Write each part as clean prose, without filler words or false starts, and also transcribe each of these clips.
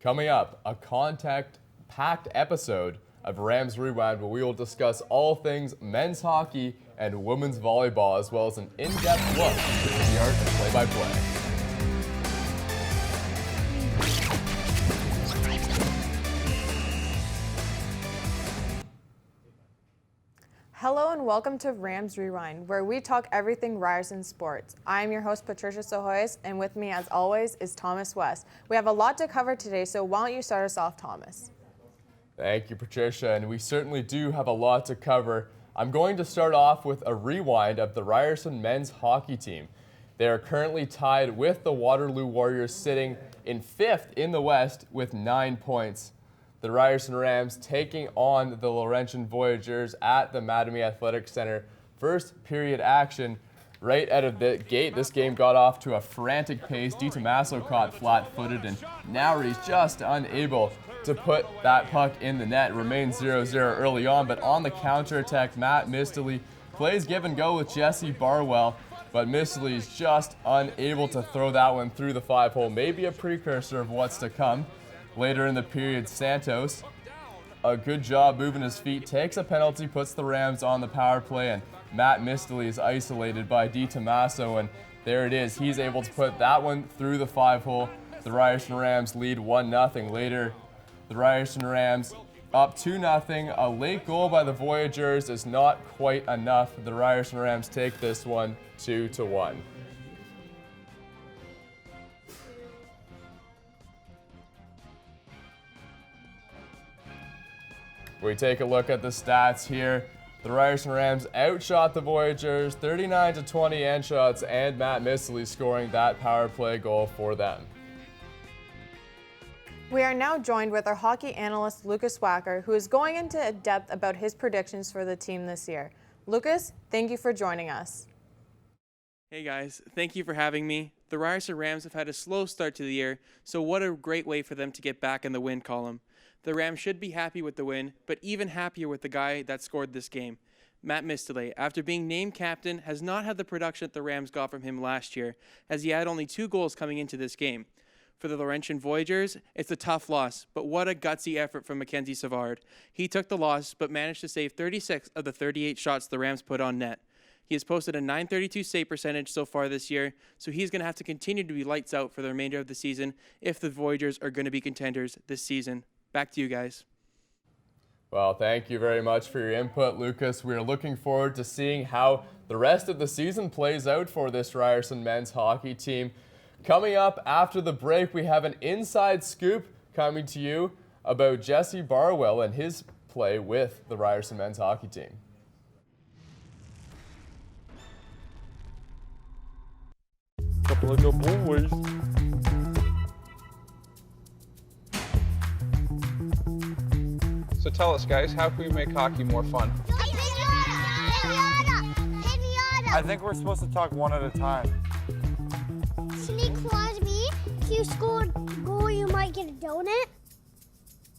Coming up, a contact-packed episode of Rams Rewind where we will discuss all things men's hockey and women's volleyball, as well as an in-depth look at the art of play-by-play. Hello and welcome to Rams Rewind, where we talk everything Ryerson sports. I am your host, Patricia, and with me, as always, is Thomas West. We have a lot to cover today, so why don't you start us off, Thomas? Thank you, Patricia, and we certainly do have a lot to cover. I'm going to start off with a rewind of the Ryerson men's hockey team. They are currently tied with the Waterloo Warriors, sitting in 5th in the West with 9 points. The Ryerson Rams taking on the Laurentian Voyageurs at the Mattamy Athletic Center. First period action right out of the gate. This game got off to a frantic pace. DiTommaso caught flat-footed, and now he's just unable to put that puck in the net. Remains 0-0 early on, but on the counterattack, Matt Mistely plays give and go with Jesse Barwell, but Mistely is just unable to throw that one through the 5-hole. Maybe a precursor of what's to come. Later in the period, Santos, a good job moving his feet, takes a penalty, puts the Rams on the power play, and Matt Mistely is isolated by DiTommaso, and there it is. He's able to put that one through the 5-hole. The Ryerson Rams lead 1-0. Later, the Ryerson Rams up 2-0. A late goal by the Voyageurs is not quite enough. The Ryerson Rams take this one 2-1. We take a look at the stats here. The Ryerson Rams outshot the Voyageurs 39-20 end shots, and Matt Mistely scoring that power play goal for them. We are now joined with our hockey analyst, Lukas Wacker, who is going into depth about his predictions for the team this year. Lukas, thank you for joining us. Hey guys, thank you for having me. The Ryerson Rams have had a slow start to the year, so what a great way for them to get back in the win column. The Rams should be happy with the win, but even happier with the guy that scored this game. Matt Mistely, after being named captain, has not had the production that the Rams got from him last year, as he had only 2 goals coming into this game. For the Laurentian Voyageurs, it's a tough loss, but what a gutsy effort from Mackenzie Savard. He took the loss, but managed to save 36 of the 38 shots the Rams put on net. He has posted a .932 save percentage so far this year, so he's going to have to continue to be lights out for the remainder of the season if the Voyageurs are going to be contenders this season. Back to you guys. Well, thank you very much for your input, Lukas. We are looking forward to seeing how the rest of the season plays out for this Ryerson men's hockey team. Coming up after the break, we have an inside scoop coming to you about Jesse Barwell and his play with the Ryerson men's hockey team. Couple of good boys. So tell us, guys, how can we make hockey more fun? I think we're supposed to talk one at a time. Snake claws me. If you score a goal, you might get a donut.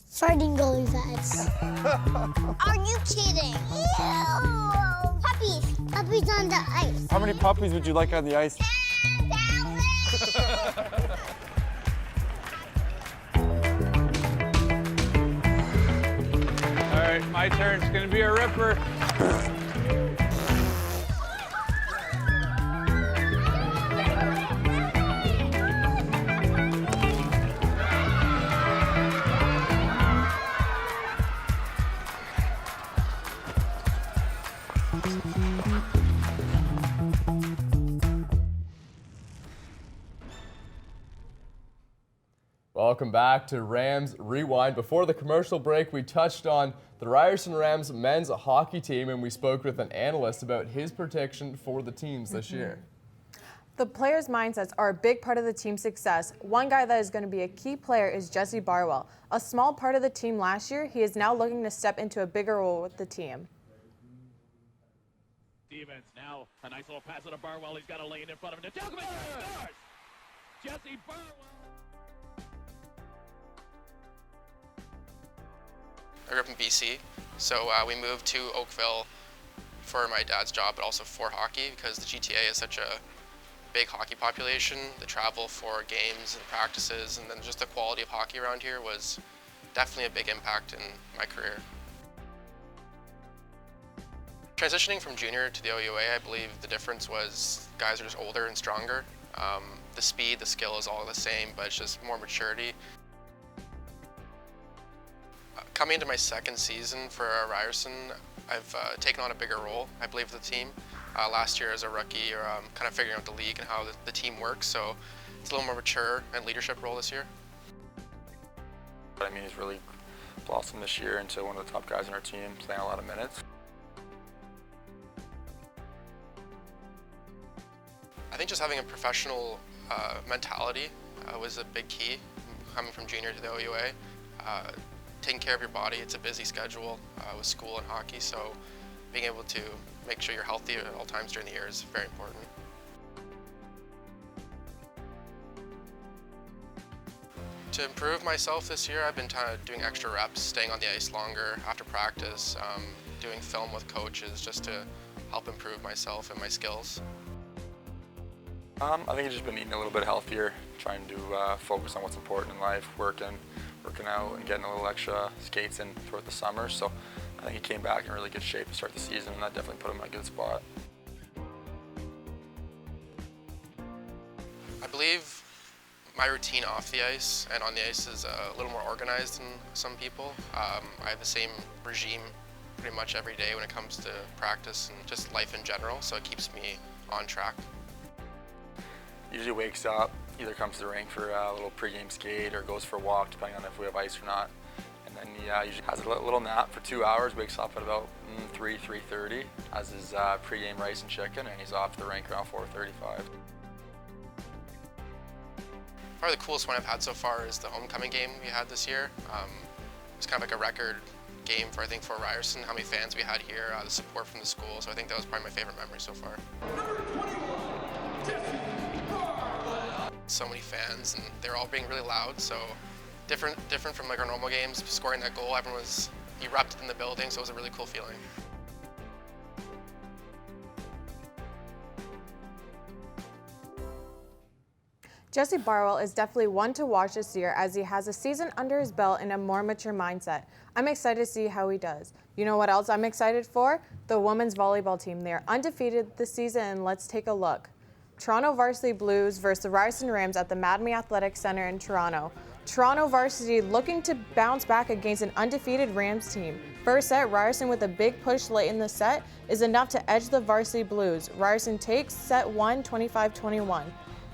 Sardine goalie vets. Are you kidding? Ew. Puppies. Puppies on the ice. How many puppies would you like on the ice? 10,000. All right, my turn. It's going to be a ripper. Welcome back to Rams Rewind. Before the commercial break, we touched on the Ryerson Rams men's hockey team, and we spoke with an analyst about his prediction for the teams this year. The players' mindsets are a big part of the team's success. One guy that is going to be a key player is Jesse Barwell. A small part of the team last year, he is now looking to step into a bigger role with the team. Stevens now a nice little pass to Barwell. He's got a lane in front of him. Scores! Jesse Barwell. I grew up in BC, so we moved to Oakville for my dad's job, but also for hockey because the GTA is such a big hockey population. The travel for games and practices, and then just the quality of hockey around here was definitely a big impact in my career. Transitioning from junior to the OUA, I believe the difference was guys are just older and stronger. The speed, the skill is all the same, but it's just more maturity. Coming into my second season for Ryerson, I've taken on a bigger role, I believe, with the team. Last year as a rookie, kind of figuring out the league and how the team works, so it's a little more mature and leadership role this year. I mean, he's really blossomed this year into one of the top guys on our team, playing a lot of minutes. I think just having a professional mentality was a big key, coming from junior to the OUA. Taking care of your body, it's a busy schedule with school and hockey, so being able to make sure you're healthy at all times during the year is very important. To improve myself this year, I've been doing extra reps, staying on the ice longer after practice, doing film with coaches just to help improve myself and my skills. I think he's just been eating a little bit healthier, trying to focus on what's important in life, working out and getting a little extra skates in throughout the summer. So I think he came back in really good shape to start the season, and that definitely put him in a good spot. I believe my routine off the ice and on the ice is a little more organized than some people. I have the same regime pretty much every day when it comes to practice and just life in general, so it keeps me on track. Usually wakes up, either comes to the rink for a little pregame skate or goes for a walk, depending on if we have ice or not. And then he usually has a little nap for 2 hours, wakes up at about 3:30, has his pregame rice and chicken, and he's off the rink around 4:35. Probably the coolest one I've had so far is the homecoming game we had this year. It was kind of like a record game for, I think, for Ryerson, how many fans we had here, the support from the school, so I think that was probably my favorite memory so far. So many fans, and they're all being really loud, so different from like our normal games. Scoring that goal, everyone was erupted in the building, so it was a really cool feeling. Jesse Barwell is definitely one to watch this year as he has a season under his belt and a more mature mindset. I'm excited to see how he does. You know what else I'm excited for? The women's volleyball team. They are undefeated this season, and let's take a look. Toronto Varsity Blues versus the Ryerson Rams at the Mattamy Athletic Center in Toronto. Toronto Varsity looking to bounce back against an undefeated Rams team. First set, Ryerson with a big push late in the set is enough to edge the Varsity Blues. Ryerson takes set 1, 25-21.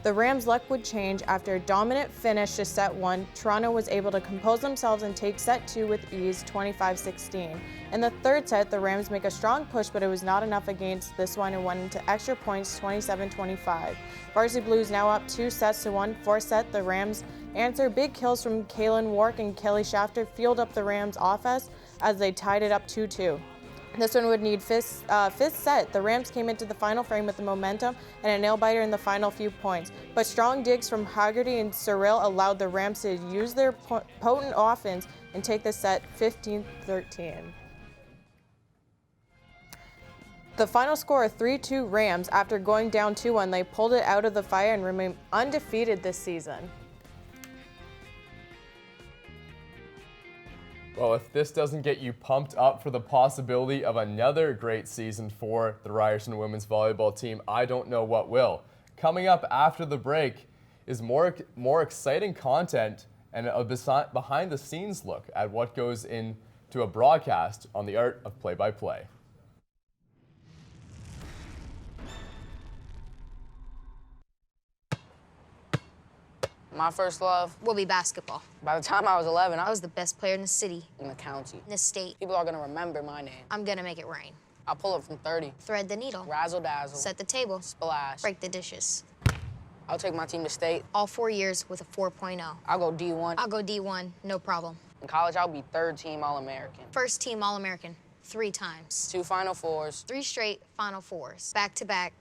The Rams' luck would change after a dominant finish to set 1. Toronto was able to compose themselves and take set 2 with ease, 25-16. In the third set, the Rams make a strong push, but it was not enough against this one and went into extra points, 27-25. Varsity Blues now up 2-1. Fourth set, the Rams answer big kills from Kaylin Wark and Kelly Shafter fueled up the Rams' offense as they tied it up 2-2. This one would need fifth set. The Rams came into the final frame with the momentum and a nail-biter in the final few points. But strong digs from Haggerty and Cyril allowed the Rams to use their potent offense and take the set 15-13. The final score, 3-2 Rams. After going down 2-1, they pulled it out of the fire and remain undefeated this season. Well, if this doesn't get you pumped up for the possibility of another great season for the Ryerson women's volleyball team, I don't know what will. Coming up after the break is more exciting content and a behind-the-scenes look at what goes into a broadcast on the art of play-by-play. My first love will be basketball. By the time I was 11, I was the best player in the city. In the county. In the state. People are gonna remember my name. I'm gonna make it rain. I'll pull up from 30. Thread the needle. Razzle dazzle. Set the table. Splash. Break the dishes. I'll take my team to state. All 4 years with a 4.0. I'll go D1. I'll go D1, no problem. In college, I'll be third team All-American. First team All-American, 3 times. 2 Final Fours. 3 straight Final Fours. Back to back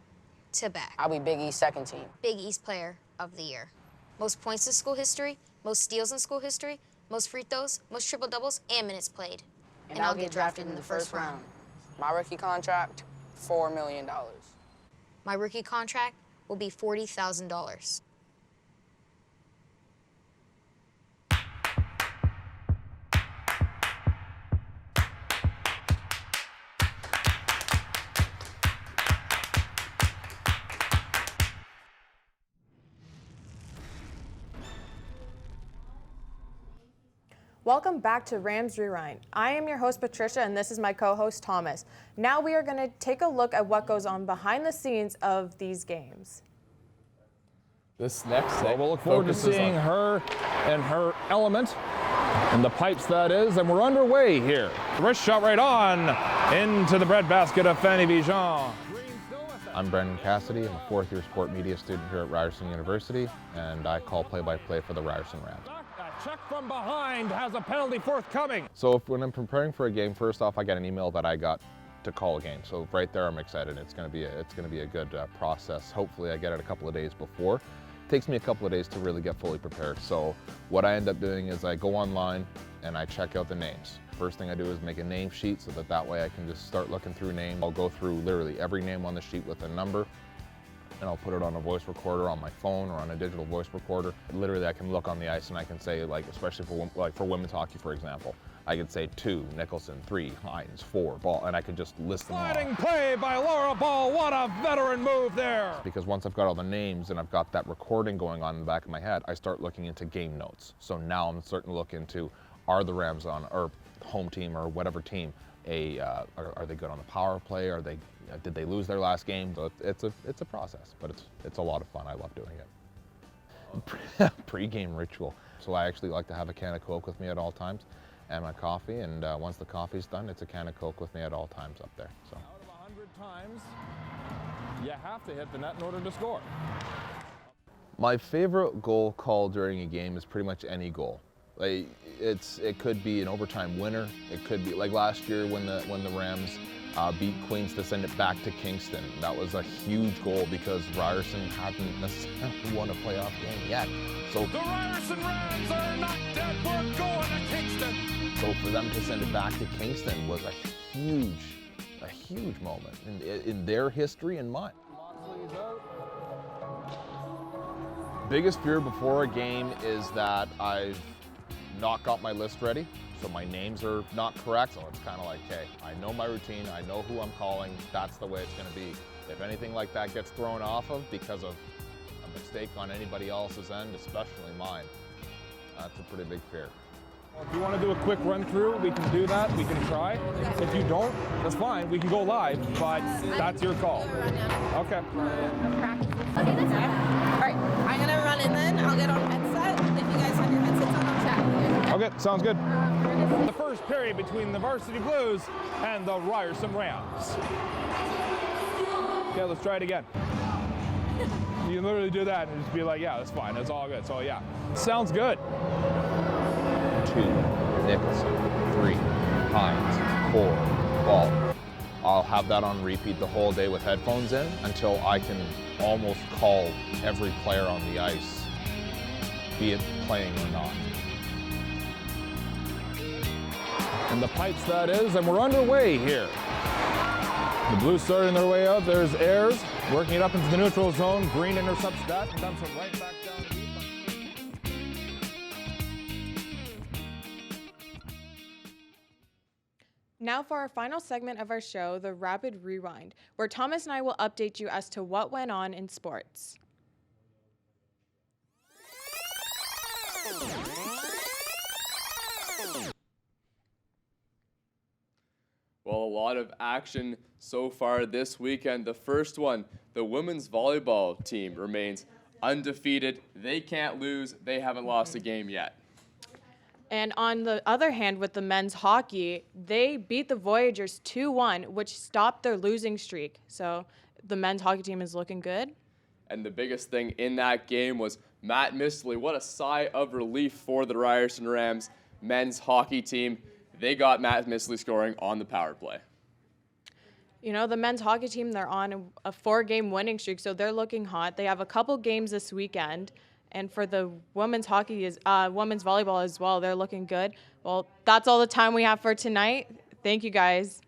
to back. I'll be Big East second team. Big East Player of the Year. Most points in school history, most steals in school history, most free throws, most triple doubles, and minutes played. And I'll get drafted in the first round. My rookie contract, $4 million. My rookie contract, will be $40,000. Welcome back to Rams Rewind. I am your host, Patricia, and this is my co-host, Thomas. Now we are going to take a look at what goes on behind the scenes of these games. This next segment, we'll look forward to seeing her and her element, and the pipes that is, and we're underway here. Wrist shot right on into the breadbasket of Fanny Vigeon. I'm Brendan Cassidy. I'm a fourth-year sport media student here at Ryerson University, and I call play-by-play for the Ryerson Rams. Check from behind has a penalty forthcoming. So when I'm preparing for a game, first off, I got an email that I got to call a game. So right there, I'm excited. It's going to be a good process. Hopefully, I get it a couple of days before. It takes me a couple of days to really get fully prepared. So what I end up doing is I go online and I check out the names. First thing I do is make a name sheet so that way I can just start looking through names. I'll go through literally every name on the sheet with a number, and I'll put it on a voice recorder on my phone or on a digital voice recorder. Literally, I can look on the ice and I can say, like, especially for women's hockey, for example, I could say 2, Nicholson, 3, Hines, 4, Ball, and I could just list them all. Sliding play by Laura Ball. What a veteran move there. Because once I've got all the names and I've got that recording going on in the back of my head, I start looking into game notes. So now I'm starting to look into, are the Rams on, or home team or whatever team, are they good on the power play? Did they lose their last game? So it's a process, but it's a lot of fun. I love doing it. Pre-game ritual. So I actually like to have a can of Coke with me at all times, and my coffee. And once the coffee's done, it's a can of Coke with me at all times up there. So. Out of 100 times, you have to hit the net in order to score. My favorite goal call during a game is pretty much any goal. Like it could be an overtime winner. It could be like last year when the Rams beat Queens to send it back to Kingston. That was a huge goal because Ryerson hadn't necessarily won a playoff game yet. So the Ryerson Rams are not dead. We're going to Kingston. So for them to send it back to Kingston was a huge moment in their history and mine. Biggest fear before a game is that I've not got my list ready, so my names are not correct. So it's kind of like, hey, I know my routine, I know who I'm calling, that's the way it's going to be. If anything like that gets thrown off of because of a mistake on anybody else's end, especially mine, that's a pretty big fear. If you want to do a quick run through, we can do that. We can try. If you don't, that's fine. We can go live, but that's your call. Okay. Okay, that's fine. All right, I'm gonna run in then. I'll get on headset. If you guys have your headsets on, I'll chat with you. Okay, sounds good. The first period between the Varsity Blues and the Ryerson Rams. Okay, let's try it again. You can literally do that and just be like, yeah, that's fine. That's all good. So yeah, sounds good. 2, Nicholson, 3, Hines, 4, Ball. I'll have that on repeat the whole day with headphones in until I can almost call every player on the ice, be it playing or not. And the pipes that is, and we're underway here. The Blues starting their way out. There's Ayers working it up into the neutral zone. Green intercepts that and dumps it right back down. Now for our final segment of our show, the Rapid Rewind, where Thomas and I will update you as to what went on in sports. Well, a lot of action so far this weekend. The first one, the women's volleyball team remains undefeated. They can't lose. They haven't lost a game yet. And on the other hand, with the men's hockey, they beat the Voyagers 2-1, which stopped their losing streak. So the men's hockey team is looking good. And the biggest thing in that game was Matt Mistley. What a sigh of relief for the Ryerson Rams men's hockey team. They got Matt Mistley scoring on the power play. You know, the men's hockey team, they're on a 4-game winning streak, so they're looking hot. They have a couple games this weekend. And for the women's volleyball as well, they're looking good. Well, that's all the time we have for tonight. Thank you, guys.